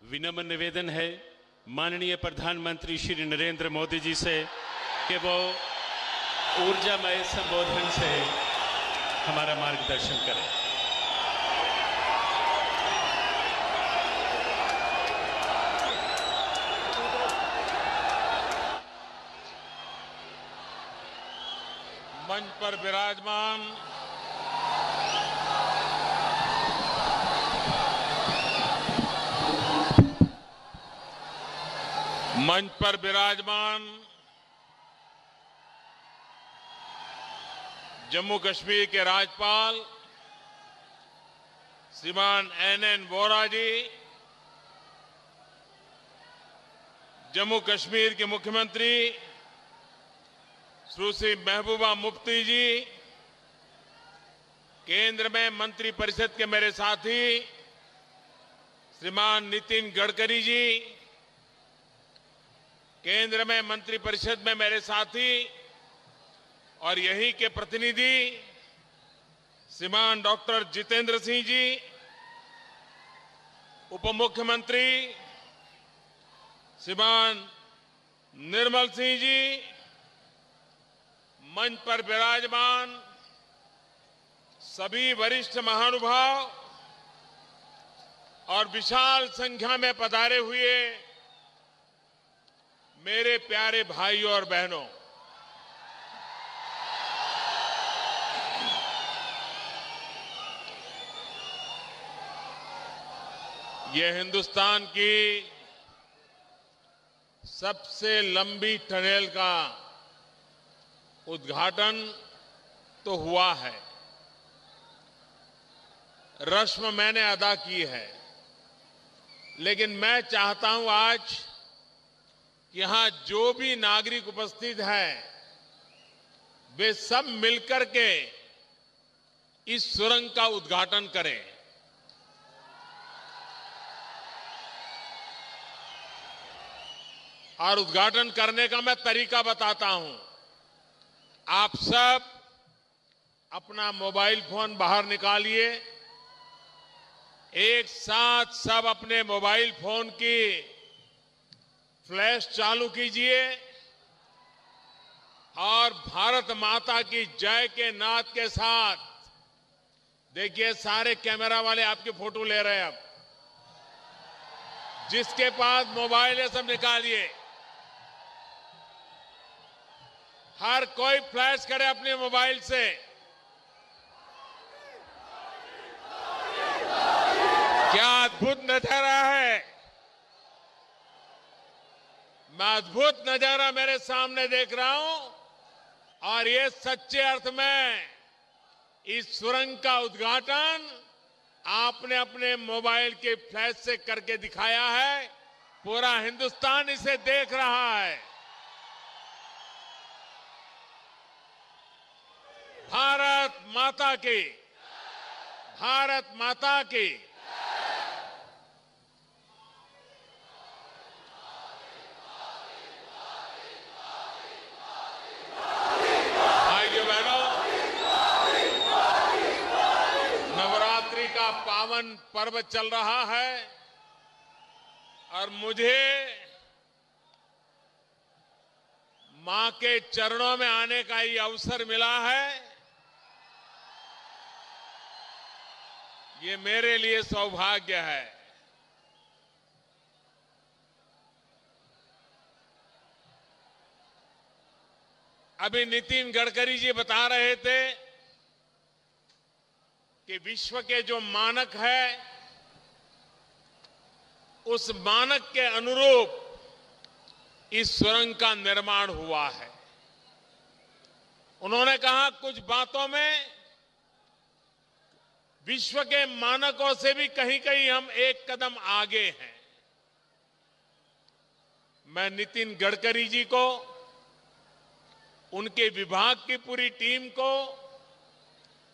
विनम्र निवेदन है माननीय प्रधानमंत्री श्री नरेंद्र मोदी जी से कि वो ऊर्जामय संबोधन से हमारा मार्गदर्शन करें। मंच पर विराजमान जम्मू कश्मीर के राज्यपाल श्रीमान एनएन वोरा जी, जम्मू कश्मीर के मुख्यमंत्री सुश्री महबूबा मुफ्ती जी, केंद्र में मंत्रिपरिषद के मेरे साथी श्रीमान नितिन गडकरी जी, केंद्र में मंत्रिपरिषद में मेरे साथी और यही के प्रतिनिधि श्रीमान डॉक्टर जितेंद्र सिंह जी, उप मुख्यमंत्री श्रीमान निर्मल सिंह जी, मंच पर विराजमान सभी वरिष्ठ महानुभाव और विशाल संख्या में पधारे हुए मेरे प्यारे भाइयों और बहनों, यह हिंदुस्तान की सबसे लंबी टनल का उद्घाटन तो हुआ है, रस्म मैंने अदा की है, लेकिन मैं चाहता हूं आज यहां जो भी नागरिक उपस्थित हैं वे सब मिलकर के इस सुरंग का उद्घाटन करें। और उद्घाटन करने का मैं तरीका बताता हूं। आप सब अपना मोबाइल फोन बाहर निकालिए, एक साथ सब अपने मोबाइल फोन की फ्लैश चालू कीजिए और भारत माता की जय के नाद के साथ देखिए सारे कैमरा वाले आपकी फोटो ले रहे हैं। अब जिसके पास मोबाइल है सब निकालिए, हर कोई फ्लैश करे अपने मोबाइल से। क्या अद्भुत नजारा है, मैं अद्भुत नजारा मेरे सामने देख रहा हूं और ये सच्चे अर्थ में इस सुरंग का उद्घाटन आपने अपने मोबाइल के फ्लैश से करके दिखाया है। पूरा हिंदुस्तान इसे देख रहा है। भारत माता की, भारत माता की। भाइयों बहनों, नवरात्रि का पावन पर्व चल रहा है और मुझे मां के चरणों में आने का ये अवसर मिला है। ये मेरे लिए सौभाग्य है। अभी नितिन गडकरी जी बता रहे थे कि विश्व के जो मानक है उस मानक के अनुरूप इस सुरंग का निर्माण हुआ है। उन्होंने कहा कुछ बातों में विश्व के मानकों से भी कहीं कहीं हम एक कदम आगे हैं। मैं नितिन गडकरी जी को, उनके विभाग की पूरी टीम को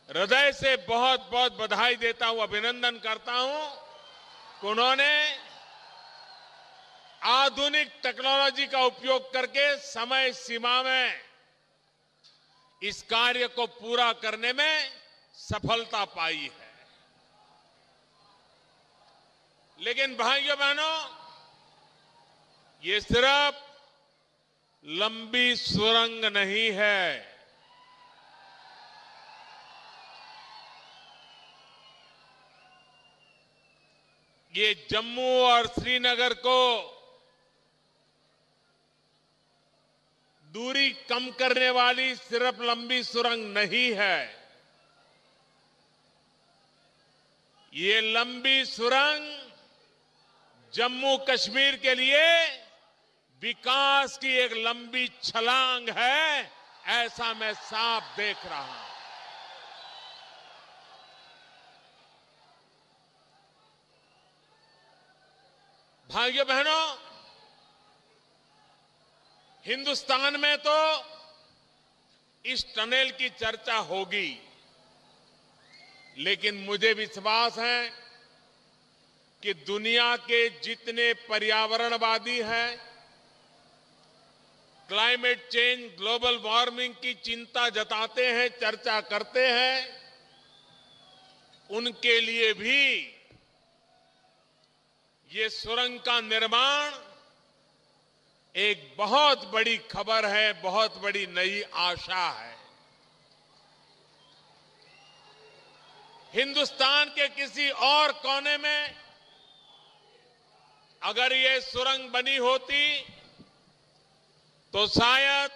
हृदय से बहुत बहुत बधाई देता हूं, अभिनंदन करता हूं कि उन्होंने आधुनिक टेक्नोलॉजी का उपयोग करके समय सीमा में इस कार्य को पूरा करने में सफलता पाई है। लेकिन भाइयों बहनों, ये सिर्फ लंबी सुरंग नहीं है, ये जम्मू और श्रीनगर को दूरी कम करने वाली सिर्फ लंबी सुरंग नहीं है, ये लंबी सुरंग जम्मू कश्मीर के लिए विकास की एक लंबी छलांग है, ऐसा मैं साफ देख रहा हूं। भाइयों बहनों, हिंदुस्तान में तो इस टनल की चर्चा होगी, लेकिन मुझे विश्वास है कि दुनिया के जितने पर्यावरणवादी हैं, क्लाइमेट चेंज, ग्लोबल वार्मिंग की चिंता जताते हैं, चर्चा करते हैं, उनके लिए भी ये सुरंग का निर्माण एक बहुत बड़ी खबर है, बहुत बड़ी नई आशा है। हिंदुस्तान के किसी और कोने में अगर ये सुरंग बनी होती तो शायद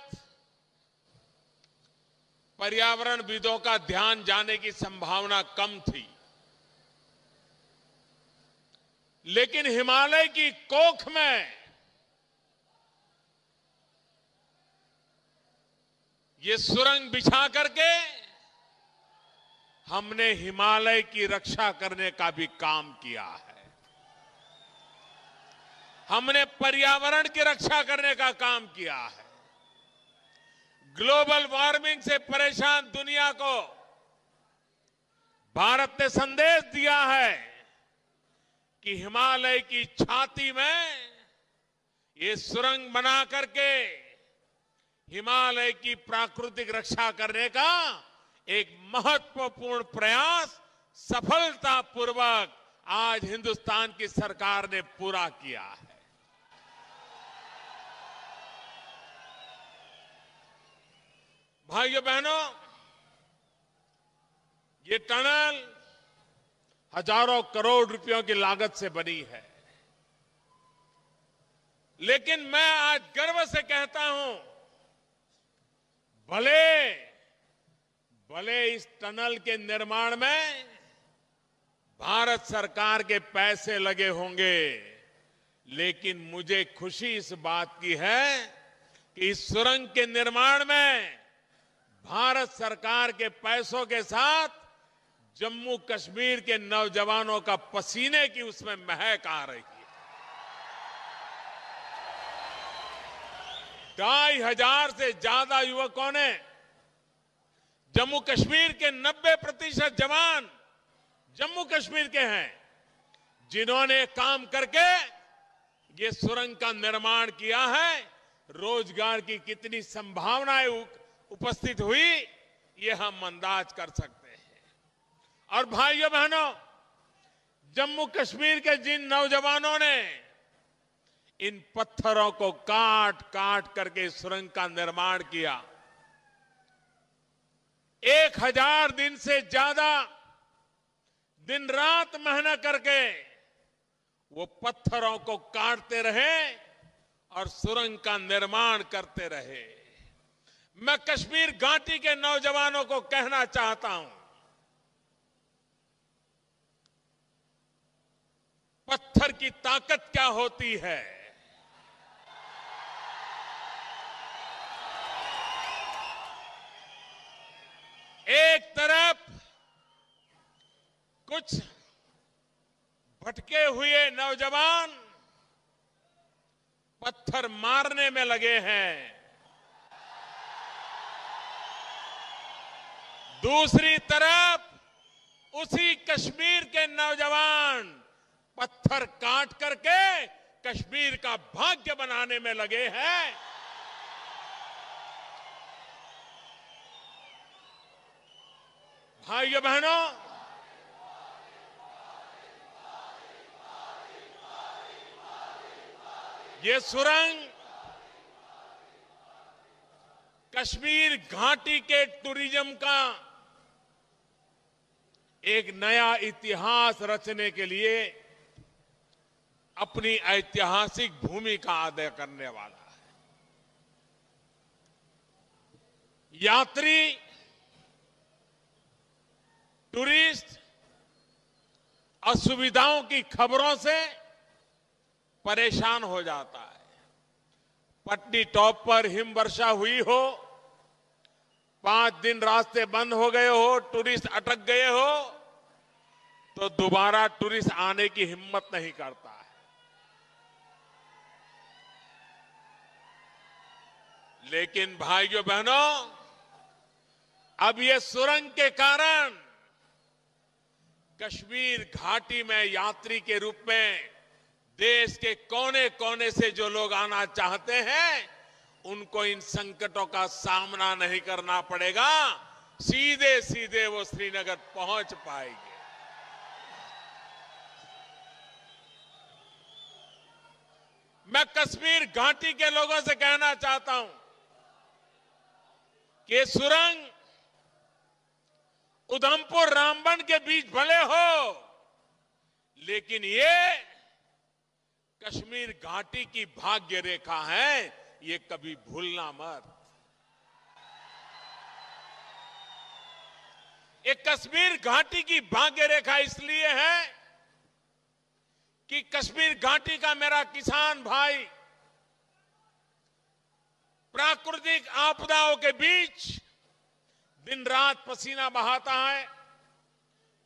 पर्यावरणविदों का ध्यान जाने की संभावना कम थी, लेकिन हिमालय की कोख में ये सुरंग बिछा करके हमने हिमालय की रक्षा करने का भी काम किया है, हमने पर्यावरण की रक्षा करने का काम किया है। ग्लोबल वार्मिंग से परेशान दुनिया को भारत ने संदेश दिया है कि हिमालय की छाती में ये सुरंग बना करके हिमालय की प्राकृतिक रक्षा करने का एक महत्वपूर्ण प्रयास सफलतापूर्वक आज हिंदुस्तान की सरकार ने पूरा किया है। भाइयों बहनों, ये टनल हजारों करोड़ रुपयों की लागत से बनी है, लेकिन मैं आज गर्व से कहता हूं, भले इस टनल के निर्माण में भारत सरकार के पैसे लगे होंगे, लेकिन मुझे खुशी इस बात की है कि इस सुरंग के निर्माण में भारत सरकार के पैसों के साथ जम्मू कश्मीर के नौजवानों का पसीने की उसमें महक आ रही है। 2,500 से ज्यादा युवकों ने, जम्मू कश्मीर के 90% जवान जम्मू कश्मीर के हैं, जिन्होंने काम करके ये सुरंग का निर्माण किया है। रोजगार की कितनी संभावनाएं उपस्थित हुई, ये हम अंदाज कर सकते हैं। और भाइयों बहनों, जम्मू कश्मीर के जिन नौजवानों ने इन पत्थरों को काट काट करके सुरंग का निर्माण किया, 1000 दिन से ज्यादा दिन रात मेहनत करके वो पत्थरों को काटते रहे और सुरंग का निर्माण करते रहे। मैं कश्मीर घाटी के नौजवानों को कहना चाहता हूं, पत्थर की ताकत क्या होती है। एक तरफ कुछ भटके हुए नौजवान पत्थर मारने में लगे हैं, दूसरी तरफ उसी कश्मीर के नौजवान पत्थर काट करके कश्मीर का भाग्य बनाने में लगे हैं। भाइयों बहनों, ये सुरंग कश्मीर घाटी के टूरिज्म का एक नया इतिहास रचने के लिए अपनी ऐतिहासिक भूमिका अदा करने वाला है। यात्री, टूरिस्ट असुविधाओं की खबरों से परेशान हो जाता है। पटनी टॉप पर हिमवर्षा हुई हो, 5 दिन रास्ते बंद हो गए हो, टूरिस्ट अटक गए हो, तो दोबारा टूरिस्ट आने की हिम्मत नहीं करता है। लेकिन भाइयों बहनों, अब ये सुरंग के कारण कश्मीर घाटी में यात्री के रूप में देश के कोने कोने से जो लोग आना चाहते हैं, उनको इन संकटों का सामना नहीं करना पड़ेगा। सीधे सीधे वो श्रीनगर पहुंच पाएंगे। मैं कश्मीर घाटी के लोगों से कहना चाहता हूं कि सुरंग उधमपुर रामबन के बीच भले हो, लेकिन ये कश्मीर घाटी की भाग्य रेखा है, ये कभी भूलना मत। ये कश्मीर घाटी की भाग्य रेखा इसलिए है कि कश्मीर घाटी का मेरा किसान भाई प्राकृतिक आपदाओं के बीच दिन रात पसीना बहाता है,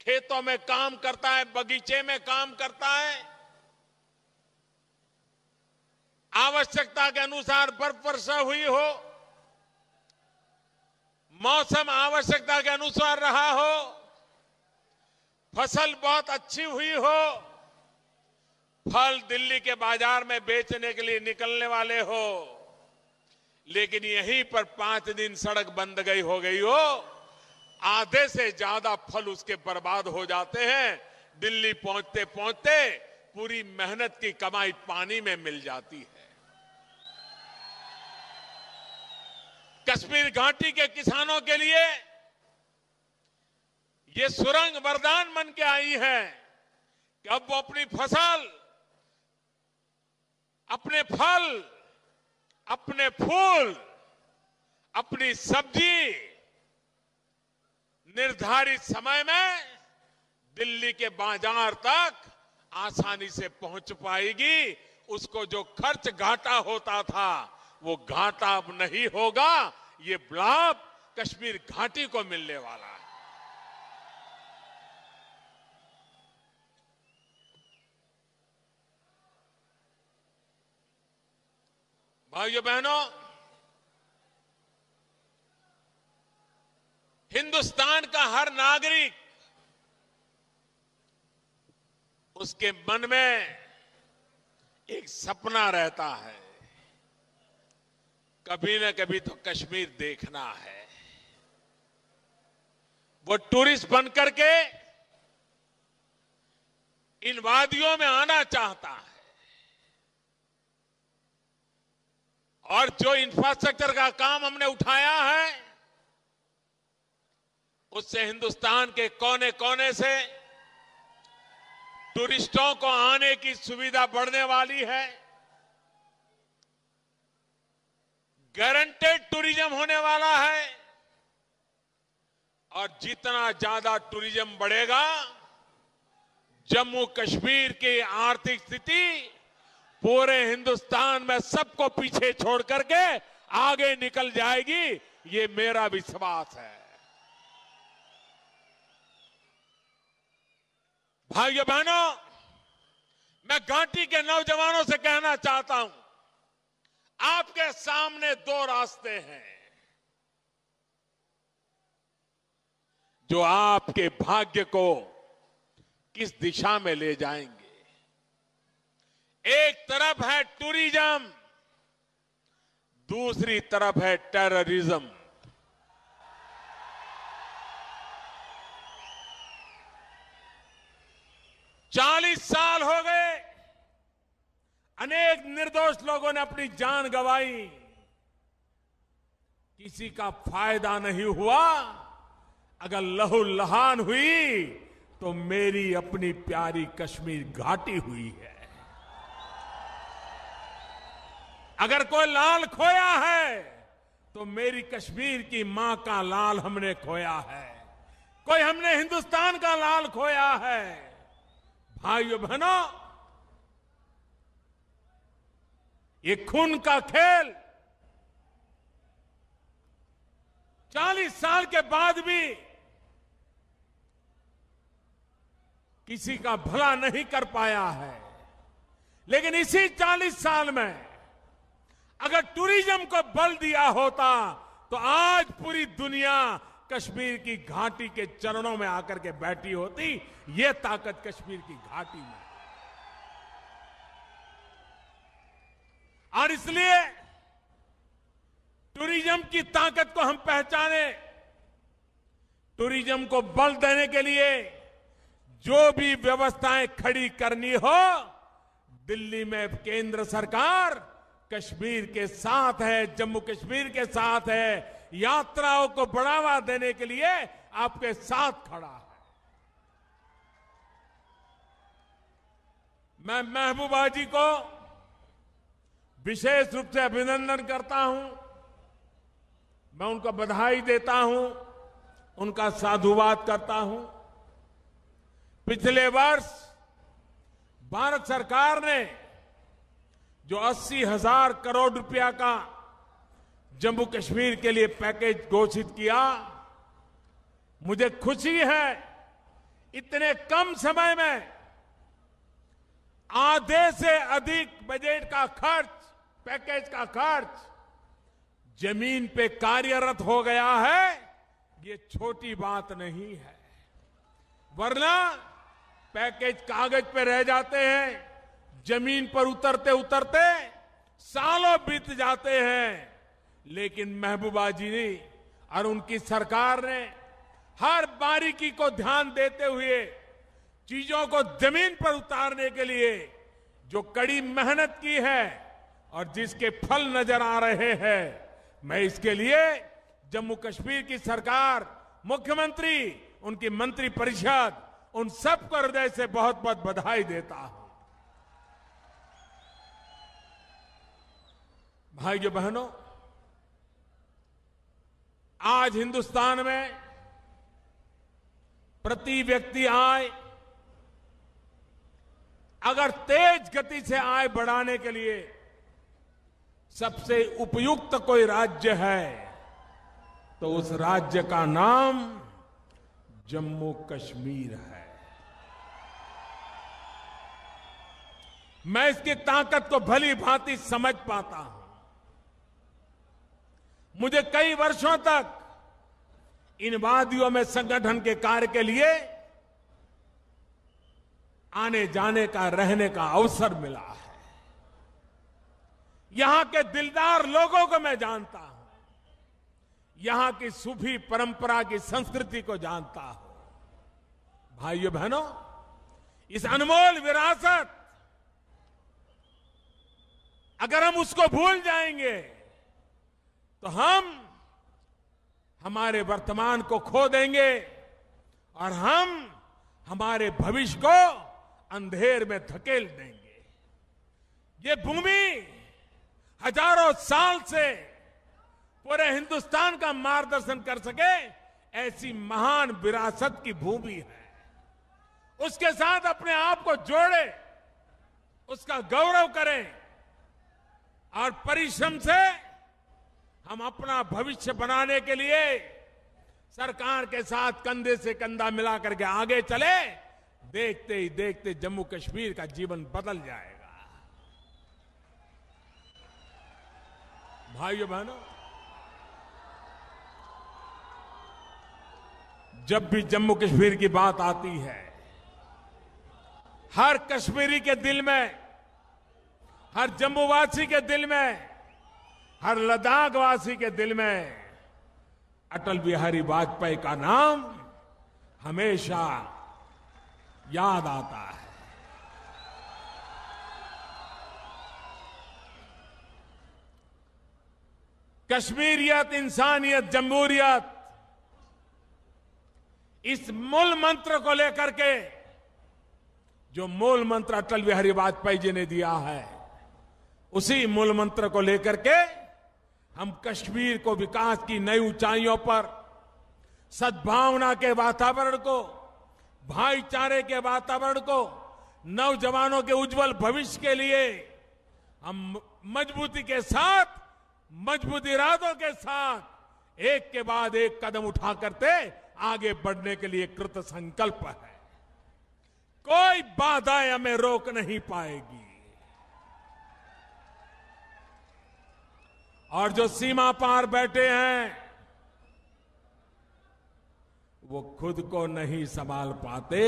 खेतों में काम करता है, बगीचे में काम करता है, आवश्यकता के अनुसार बर्फ वर्षा हुई हो, मौसम आवश्यकता के अनुसार रहा हो, फसल बहुत अच्छी हुई हो, फल दिल्ली के बाजार में बेचने के लिए निकलने वाले हो, लेकिन यहीं पर 5 दिन सड़क बंद हो गई हो, आधे से ज्यादा फल उसके बर्बाद हो जाते हैं। दिल्ली पहुंचते पहुंचते पूरी मेहनत की कमाई पानी में मिल जाती है। कश्मीर घाटी के किसानों के लिए ये सुरंग वरदान बन के आई है कि अब वो अपनी फसल, अपने फल, अपने फूल, अपनी सब्जी निर्धारित समय में दिल्ली के बाजार तक आसानी से पहुंच पाएगी। उसको जो खर्च घाटा होता था, वो घाटा अब नहीं होगा। ये लाभ कश्मीर घाटी को मिलने वाला है। भाइयों बहनों, हिंदुस्तान का हर नागरिक, उसके मन में एक सपना रहता है, कभी न कभी तो कश्मीर देखना है। वो टूरिस्ट बन करके इन वादियों में आना चाहता है, और जो इंफ्रास्ट्रक्चर का काम हमने उठाया है, उससे हिंदुस्तान के कोने कोने से टूरिस्टों को आने की सुविधा बढ़ने वाली है। गारंटेड टूरिज्म होने वाला है, और जितना ज्यादा टूरिज्म बढ़ेगा, जम्मू कश्मीर की आर्थिक स्थिति पूरे हिंदुस्तान में सबको पीछे छोड़ करके आगे निकल जाएगी। ये मेरा विश्वास है। भाइयों बहनों, मैं घाटी के नौजवानों से कहना चाहता हूं, आपके सामने 2 रास्ते हैं जो आपके भाग्य को किस दिशा में ले जाएंगे। एक तरफ है टूरिज्म, दूसरी तरफ है टेररिज्म। चालीस साल हो गए अनेक निर्दोष लोगों ने अपनी जान गंवाई, किसी का फायदा नहीं हुआ। अगर लहूलुहान हुई तो मेरी अपनी प्यारी कश्मीर घाटी हुई है। अगर कोई लाल खोया है तो मेरी कश्मीर की मां का लाल हमने खोया है। कोई हमने हिंदुस्तान का लाल खोया है। भाइयों बहनों, ये खून का खेल 40 साल के बाद भी किसी का भला नहीं कर पाया है। लेकिन इसी 40 साल में अगर टूरिज्म को बल दिया होता तो आज पूरी दुनिया कश्मीर की घाटी के चरणों में आकर के बैठी होती। ये ताकत कश्मीर की घाटी में। और इसलिए टूरिज्म की ताकत को हम पहचाने। टूरिज्म को बल देने के लिए जो भी व्यवस्थाएं खड़ी करनी हो, दिल्ली में केंद्र सरकार कश्मीर के साथ है, जम्मू कश्मीर के साथ है। यात्राओं को बढ़ावा देने के लिए आपके साथ खड़ा है। मैं महबूबा जी को विशेष रूप से अभिनंदन करता हूं। मैं उनको बधाई देता हूं, उनका साधुवाद करता हूं। पिछले वर्ष भारत सरकार ने जो 80,000 करोड़ रुपया का जम्मू कश्मीर के लिए पैकेज घोषित किया, मुझे खुशी है इतने कम समय में आधे से अधिक बजट का खर्च, पैकेज का खर्च जमीन पे कार्यरत हो गया है। ये छोटी बात नहीं है, वरना पैकेज कागज पे रह जाते हैं, जमीन पर उतरते उतरते सालों बीत जाते हैं। लेकिन महबूबा जी ने और उनकी सरकार ने हर बारीकी को ध्यान देते हुए चीजों को जमीन पर उतारने के लिए जो कड़ी मेहनत की है और जिसके फल नजर आ रहे हैं, मैं इसके लिए जम्मू कश्मीर की सरकार, मुख्यमंत्री, उनकी मंत्री परिषद, उन सबको हृदय से बहुत बहुत बधाई देता हूं। भाइयों बहनों, आज हिंदुस्तान में प्रति व्यक्ति आय अगर तेज गति से आय बढ़ाने के लिए सबसे उपयुक्त कोई राज्य है तो उस राज्य का नाम जम्मू कश्मीर है। मैं इसकी ताकत को भली भांति समझ पाता हूं। मुझे कई वर्षों तक इन वादियों में संगठन के कार्य के लिए आने जाने का, रहने का अवसर मिला है। यहां के दिलदार लोगों को मैं जानता हूं, यहां की सूफी परंपरा की संस्कृति को जानता हूं। भाइयों बहनों, इस अनमोल विरासत अगर हम उसको भूल जाएंगे तो हम हमारे वर्तमान को खो देंगे और हम हमारे भविष्य को अंधेर में धकेल देंगे। ये भूमि हजारों साल से पूरे हिंदुस्तान का मार्गदर्शन कर सके ऐसी महान विरासत की भूमि है। उसके साथ अपने आप को जोड़े, उसका गौरव करें और परिश्रम से हम अपना भविष्य बनाने के लिए सरकार के साथ कंधे से कंधा मिला करके आगे चले। देखते ही देखते जम्मू कश्मीर का जीवन बदल जाएगा। भाइयों बहनों, जब भी जम्मू कश्मीर की बात आती है, हर कश्मीरी के दिल में, हर जम्मूवासी के दिल में, हर लद्दाख वासी के दिल में अटल बिहारी वाजपेयी का नाम हमेशा याद आता है। कश्मीरियत, इंसानियत, जमहूरियत, इस मूल मंत्र को लेकर के जो मूल मंत्र अटल बिहारी वाजपेयी जी ने दिया है, उसी मूल मंत्र को लेकर के हम कश्मीर को विकास की नई ऊंचाइयों पर, सद्भावना के वातावरण को, भाईचारे के वातावरण को, नौजवानों के उज्जवल भविष्य के लिए हम मजबूती के साथ, मजबूत इरादों के साथ एक के बाद एक कदम उठा करते आगे बढ़ने के लिए कृत संकल्प है। कोई बाधाएं हमें रोक नहीं पाएगी। और जो सीमा पार बैठे हैं वो खुद को नहीं संभाल पाते।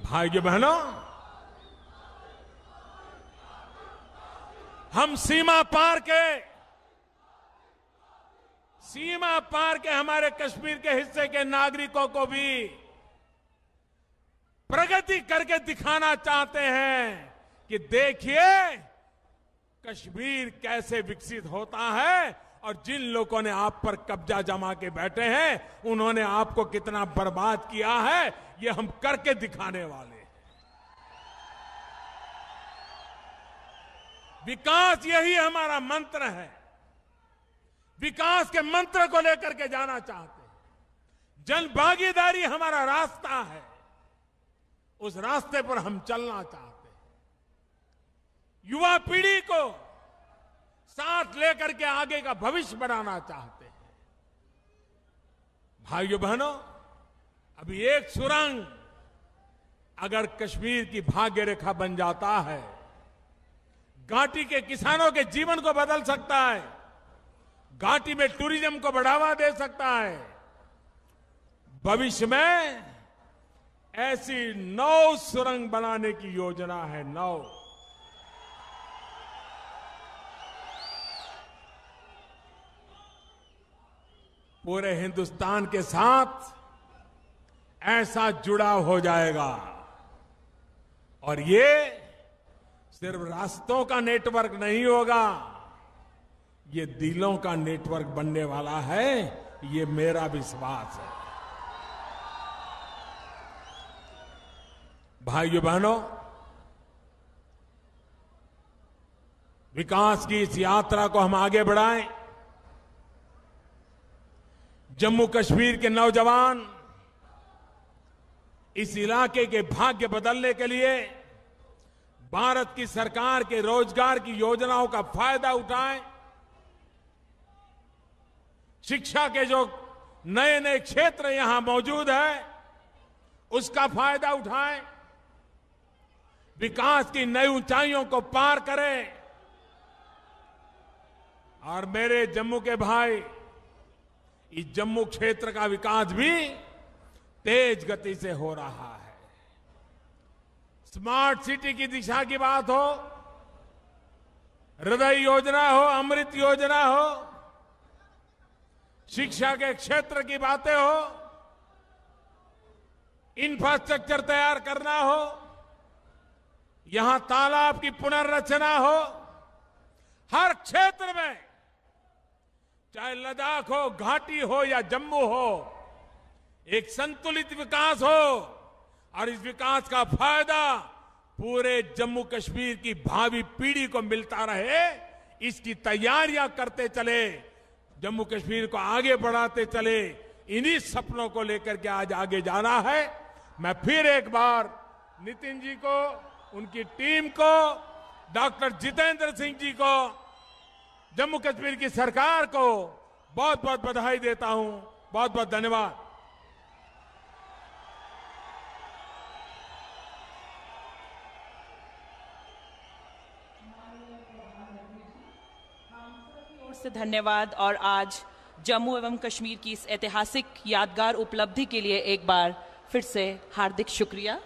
भाइयों बहनों, हम सीमा पार के हमारे कश्मीर के हिस्से के नागरिकों को भी प्रगति करके दिखाना चाहते हैं कि देखिए कश्मीर कैसे विकसित होता है, और जिन लोगों ने आप पर कब्जा जमा के बैठे हैं उन्होंने आपको कितना बर्बाद किया है, ये हम करके दिखाने वाले हैं। विकास यही हमारा मंत्र है। विकास के मंत्र को लेकर के जाना चाहते हैं। जन भागीदारी हमारा रास्ता है, उस रास्ते पर हम चलना चाहते हैं। युवा पीढ़ी को साथ लेकर के आगे का भविष्य बनाना चाहते हैं। भाइयों बहनों, अभी एक सुरंग अगर कश्मीर की भाग्य रेखा बन जाता है, घाटी के किसानों के जीवन को बदल सकता है, घाटी में टूरिज्म को बढ़ावा दे सकता है। भविष्य में ऐसी 9 सुरंग बनाने की योजना है। 9 पूरे हिंदुस्तान के साथ ऐसा जुड़ाव हो जाएगा, और ये सिर्फ रास्तों का नेटवर्क नहीं होगा, ये दिलों का नेटवर्क बनने वाला है, ये मेरा विश्वास है। भाइयों बहनों, विकास की इस यात्रा को हम आगे बढ़ाएं। जम्मू कश्मीर के नौजवान इस इलाके के भाग्य बदलने के लिए भारत की सरकार के रोजगार की योजनाओं का फायदा उठाएं। शिक्षा के जो नए नए क्षेत्र यहां मौजूद है उसका फायदा उठाएं। विकास की नई ऊंचाइयों को पार करें। और मेरे जम्मू के भाई, इस जम्मू क्षेत्र का विकास भी तेज गति से हो रहा है। स्मार्ट सिटी की दिशा की बात हो, हृदय योजना हो, अमृत योजना हो, शिक्षा के क्षेत्र की बातें हो, इंफ्रास्ट्रक्चर तैयार करना हो, यहां तालाब की पुनर्रचना हो, हर क्षेत्र में, चाहे लद्दाख हो, घाटी हो या जम्मू हो, एक संतुलित विकास हो और इस विकास का फायदा पूरे जम्मू कश्मीर की भावी पीढ़ी को मिलता रहे, इसकी तैयारियां करते चले, जम्मू कश्मीर को आगे बढ़ाते चले। इन्हीं सपनों को लेकर के आज आगे जाना है। मैं फिर एक बार नितिन जी को, उनकी टीम को, डॉक्टर जितेंद्र सिंह जी को, जम्मू कश्मीर की सरकार को बहुत बहुत बधाई देता हूं। बहुत बहुत धन्यवाद। से धन्यवाद। और आज जम्मू एवं कश्मीर की इस ऐतिहासिक यादगार उपलब्धि के लिए एक बार फिर से हार्दिक शुक्रिया।